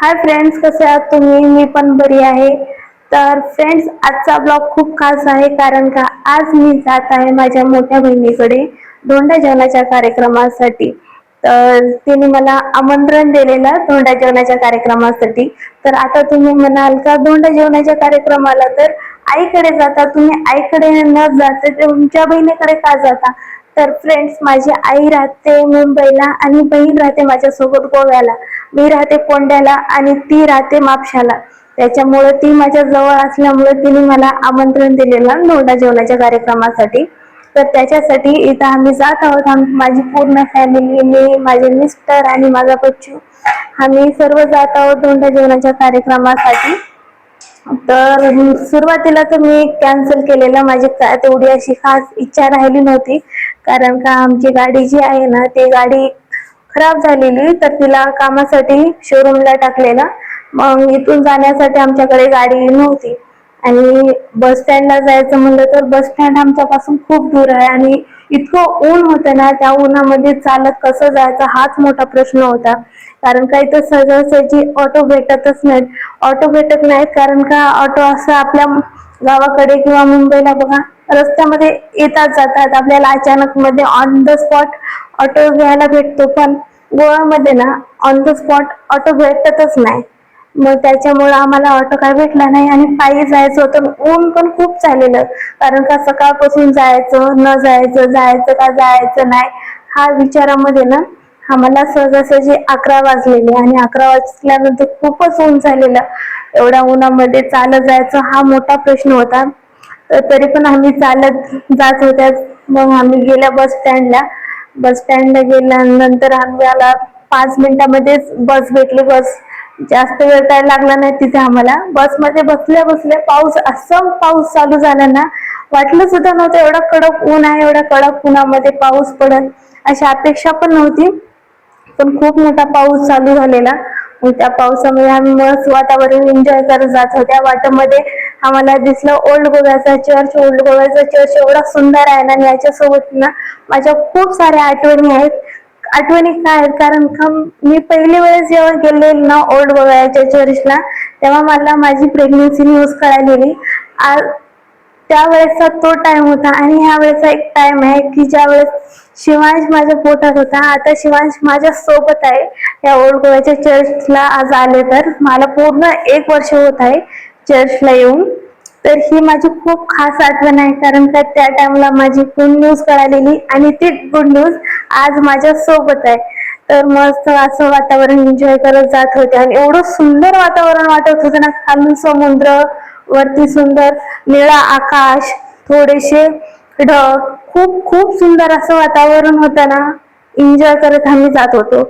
Hi friends, कसे आहात तुम्ही? मी पण बरी आहे. तर फ्रेंड्स, आजचा ब्लॉग खूप खास आहे कारण का आज मी जात आहे माझ्या मोठ्या बहिणीकडे धोंडा जेवणाच्या कार्यक्रमासाठी. तर तिने मला आमंत्रण दिलेलं धोंडा जेवणाच्या कार्यक्रमासाठी. तर आता तुम्ही म्हणाल का धोंडा जेवणाच्या कार्यक्रमाला तर आईकडे जाता, तुम्ही आईकडे न जाता तुमच्या बहिणीकडे का जाता? तर फ्रेंड्स, माझी आई राहते मुंबईला आणि बहीण राहते माझ्यासोबत गोव्याला. मी राहते कोंड्याला आणि ती राहते मापशाला. त्याच्यामुळे ती माझ्या जवळ असल्यामुळे तिने मला आमंत्रण दिलेलं धोंडा जेवणाच्या कार्यक्रमासाठी. तर त्याच्यासाठी इथं आम्ही जात आहोत. माझी पूर्ण फॅमिली, मी, माझे मिस्टर आणि माझा बच्चू, आम्ही सर्व जात आहोत धोंडा जेवणाच्या कार्यक्रमासाठी. तर सुरुवातीला तर मी कॅन्सल केलेलं, माझी तेवढी अशी खास इच्छा राहिली नव्हती कारण का आमची गाडी जी आहे ना ती गाडी खराब झालेली, तर तिला कामासाठी शोरूमला टाकलेला. मग इथून जाण्यासाठी आमच्याकडे गाडी नव्हती आणि बस स्टँडला जायचं म्हणलं तर बस स्टँड आमच्यापासून खूप दूर आहे आणि इतकं ऊन होतं ना, त्या उन्हामध्ये चालत कसं जायचं हाच मोठा प्रश्न होता. कारण काही तर सहजासहजी ऑटो भेटतच नाहीत. ऑटो भेटत नाहीत कारण का ऑटो असं आपल्या गावाकडे किंवा मुंबईला बघा रस्त्यामध्ये येतात जातात, आपल्याला अचानक मध्ये ऑन द स्पॉट ऑटो घ्यायला भेटतो. पण गोव्यामध्ये ना ऑन द स्पॉट ऑटो भेटतच नाही. मग त्याच्यामुळे आम्हाला ऑटो काय भेटला नाही आणि पायी जायचं होतं. ऊन पण खूप झालेलं कारण का सकाळपासून जायचं न जायचं, जायचं का जायचं नाही हा विचारामध्ये ना आम्हाला सहजासहजी 11 वाजलेले आणि 11 वाजल्यानंतर खूपच ऊन झालेलं. एवढ्या उन्हामध्ये चालत जायचं हा मोठा प्रश्न होता. तर तरी पण आम्ही चालत जात होत्या. मग आम्ही गेल्या बस स्टँडला गेल्यानंतर आम्हाला 5 मिनिटामध्येच बस भेटली. बस जास्त वेळ काय लागला नाही तिथे आम्हाला. बसमध्ये बसल्या बसल्या असं पाऊस चालू झाला ना, वाटलं सुद्धा नव्हतं एवढा कडक ऊन आहे, एवढ्या कडक उन्हामध्ये पाऊस पडेल अशी अपेक्षा पण नव्हती. पण खूप मोठा पाऊस चालू झालेला. मग त्या पावसामुळे आम्ही मस्त वातावरण एन्जॉय करत जात होत्या. वाटेमध्ये आम्हाला दिसलं ओल्ड गोव्याचा चर्च. ओल्ड गोव्याचा चर्च एवढा सुंदर आहे ना, आणि याच्यासोबत ना माझ्या खूप साऱ्या आठवणी आहेत. आठवणी काय आहेत कारण का मी पहिली वेळेस जेव्हा गेले ना ओल्ड गोव्याच्या चर्चला, तेव्हा मला माझी प्रेग्नन्सी न्यूज कळालेली. त्यावेळेसचा तो टाइम होता आणि ह्या वेळेचा एक टाइम आहे की ज्या वेळेस शिवांश माझ्या पोटात होता. आता शिवांश माझ्या सोबत आहे. या ओल्ड गोव्याच्या चर्चला आज आले तर मला पूर्ण 1 वर्ष होत आहे चर्चला येऊन. तर ही माझी खूप खास आठवण आहे कारण का त्या टाइमला माझी गुड न्यूज कळालेली आणि ती गुड न्यूज आज माझ्या सोबत आहे. तर मस्त असं वातावरण एन्जॉय करत जात होते आणि एवढं सुंदर वातावरण वाटत होतं ना, खालून समुद्र, वरती सुंदर निळा आकाश, थोडेसे ढग, खूप खूप सुंदर असं वातावरण होतं ना. एन्जॉय करत आम्ही जात होतो.